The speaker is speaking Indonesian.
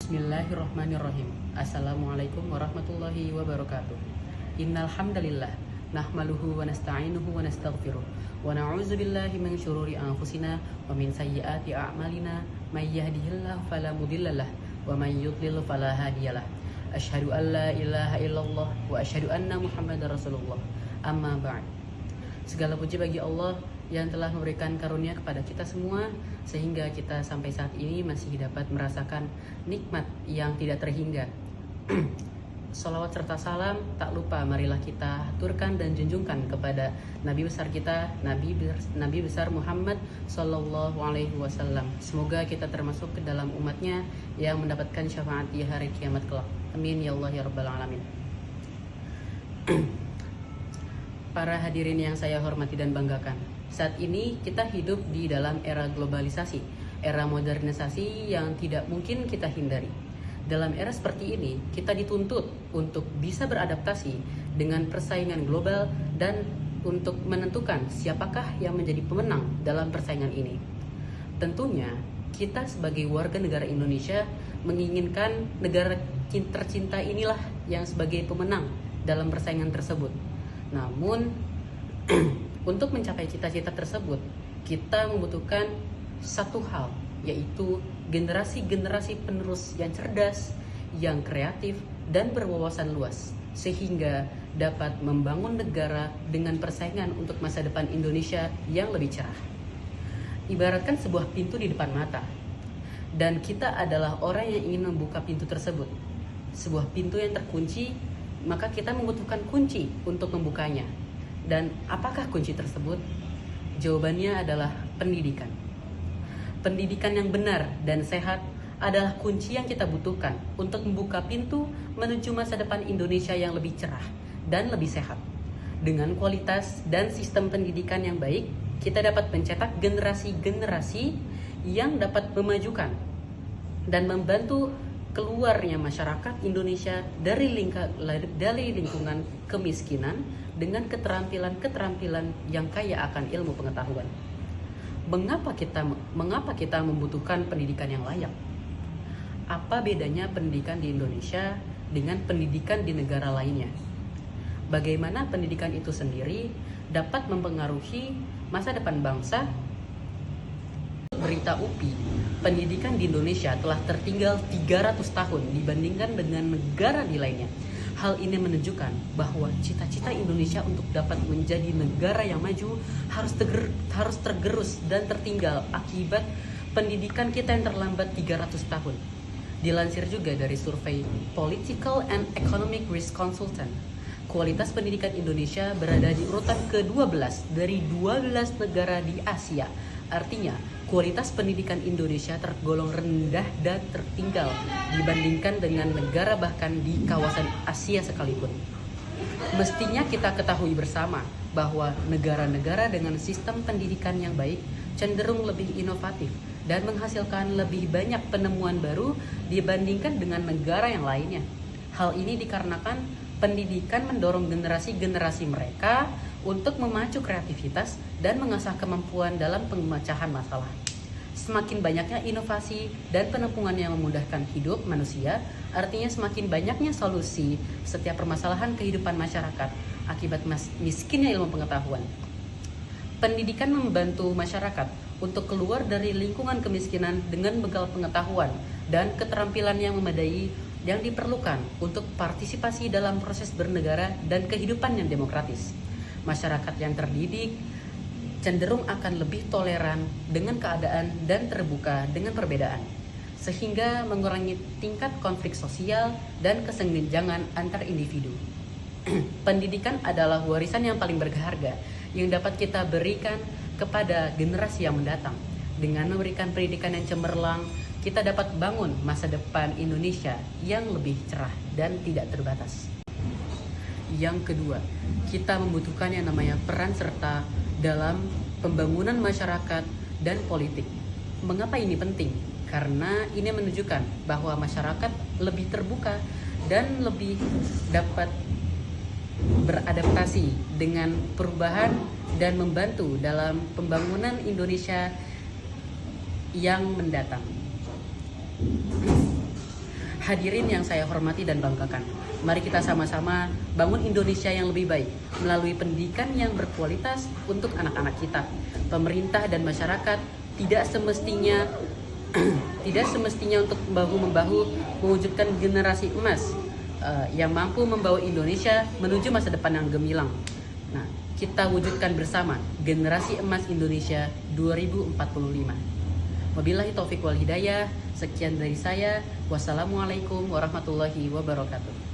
Bismillahirrahmanirrahim. Assalamualaikum warahmatullahi wabarakatuh. Innal hamdalillah nahmaluhu wa nasta'inuhu wa nastaghfiruh wa na'udzu billahi min syururi anfusina wa min sayyiati a'malina may yahdihillahu fala mudhillalah wa may yudlil fala hadiyalah. Asyhadu an la ilaha illallah wa asyhadu anna Muhammadar Rasulullah. Amma ba'd. Segala puji bagi Allah yang telah memberikan karunia kepada kita semua sehingga kita sampai saat ini masih dapat merasakan nikmat yang tidak terhingga. Salawat serta salam tak lupa marilah kita haturkan dan junjungkan kepada Nabi besar kita, Nabi besar Muhammad Sallallahu Alaihi Wasallam. Semoga kita termasuk ke dalam umatnya yang mendapatkan syafaat di hari kiamat kelak. Amin ya Allah ya Rabbal Alamin. Para hadirin yang saya hormati dan banggakan, saat ini kita hidup di dalam era globalisasi, era modernisasi yang tidak mungkin kita hindari. Dalam era seperti ini, kita dituntut untuk bisa beradaptasi dengan persaingan global dan untuk menentukan siapakah yang menjadi pemenang dalam persaingan ini. Tentunya, kita sebagai warga negara Indonesia menginginkan negara tercinta inilah yang sebagai pemenang dalam persaingan tersebut. Namun, untuk mencapai cita-cita tersebut, kita membutuhkan satu hal, yaitu generasi-generasi penerus yang cerdas, yang kreatif, dan berwawasan luas, sehingga dapat membangun negara dengan persaingan untuk masa depan Indonesia yang lebih cerah. Ibaratkan sebuah pintu di depan mata, dan kita adalah orang yang ingin membuka pintu tersebut. Sebuah pintu yang terkunci, maka kita membutuhkan kunci untuk membukanya. Dan apakah kunci tersebut? Jawabannya adalah pendidikan. Pendidikan yang benar dan sehat adalah kunci yang kita butuhkan untuk membuka pintu menuju masa depan Indonesia yang lebih cerah dan lebih sehat. Dengan kualitas dan sistem pendidikan yang baik, kita dapat mencetak generasi-generasi yang dapat memajukan dan membantu keluarnya masyarakat Indonesia dari lingkungan kemiskinan dengan keterampilan-keterampilan yang kaya akan ilmu pengetahuan. Mengapa kita membutuhkan pendidikan yang layak? Apa bedanya pendidikan di Indonesia dengan pendidikan di negara lainnya? Bagaimana pendidikan itu sendiri dapat mempengaruhi masa depan bangsa? Berita UPI, pendidikan di Indonesia telah tertinggal 300 tahun dibandingkan dengan negara di lainnya. Hal ini menunjukkan bahwa cita-cita Indonesia untuk dapat menjadi negara yang maju harus tergerus dan tertinggal akibat pendidikan kita yang terlambat 300 tahun. Dilansir juga dari survei Political and Economic Risk Consultant, kualitas pendidikan Indonesia berada di urutan ke-12 dari 12 negara di Asia. Artinya, kualitas pendidikan Indonesia tergolong rendah dan tertinggal dibandingkan dengan negara bahkan di kawasan Asia sekalipun. Mestinya kita ketahui bersama bahwa negara-negara dengan sistem pendidikan yang baik cenderung lebih inovatif dan menghasilkan lebih banyak penemuan baru dibandingkan dengan negara yang lainnya. Hal ini dikarenakan pendidikan mendorong generasi-generasi mereka untuk memacu kreativitas dan mengasah kemampuan dalam pemecahan masalah. Semakin banyaknya inovasi dan penemuan yang memudahkan hidup manusia, artinya semakin banyaknya solusi setiap permasalahan kehidupan masyarakat akibat miskinnya ilmu pengetahuan. Pendidikan membantu masyarakat untuk keluar dari lingkungan kemiskinan dengan bekal pengetahuan dan keterampilan yang memadai yang diperlukan untuk partisipasi dalam proses bernegara dan kehidupan yang demokratis. Masyarakat yang terdidik cenderung akan lebih toleran dengan keadaan dan terbuka dengan perbedaan, sehingga mengurangi tingkat konflik sosial dan kesenjangan antar individu. Pendidikan adalah warisan yang paling berharga yang dapat kita berikan kepada generasi yang mendatang. Dengan memberikan pendidikan yang cemerlang, kita dapat bangun masa depan Indonesia yang lebih cerah dan tidak terbatas. Yang kedua, kita membutuhkan yang namanya peran serta dalam pembangunan masyarakat dan politik. Mengapa ini penting? Karena ini menunjukkan bahwa masyarakat lebih terbuka dan lebih dapat beradaptasi dengan perubahan dan membantu dalam pembangunan Indonesia yang mendatang. Hadirin yang saya hormati dan banggakan, mari kita sama-sama bangun Indonesia yang lebih baik melalui pendidikan yang berkualitas untuk anak-anak kita. Pemerintah dan masyarakat tidak semestinya untuk bahu-membahu mewujudkan generasi emas yang mampu membawa Indonesia menuju masa depan yang gemilang. Nah, kita wujudkan bersama generasi emas Indonesia 2045. Wabillahi taufiq wal hidayah. Sekian dari saya. Wassalamualaikum warahmatullahi wabarakatuh.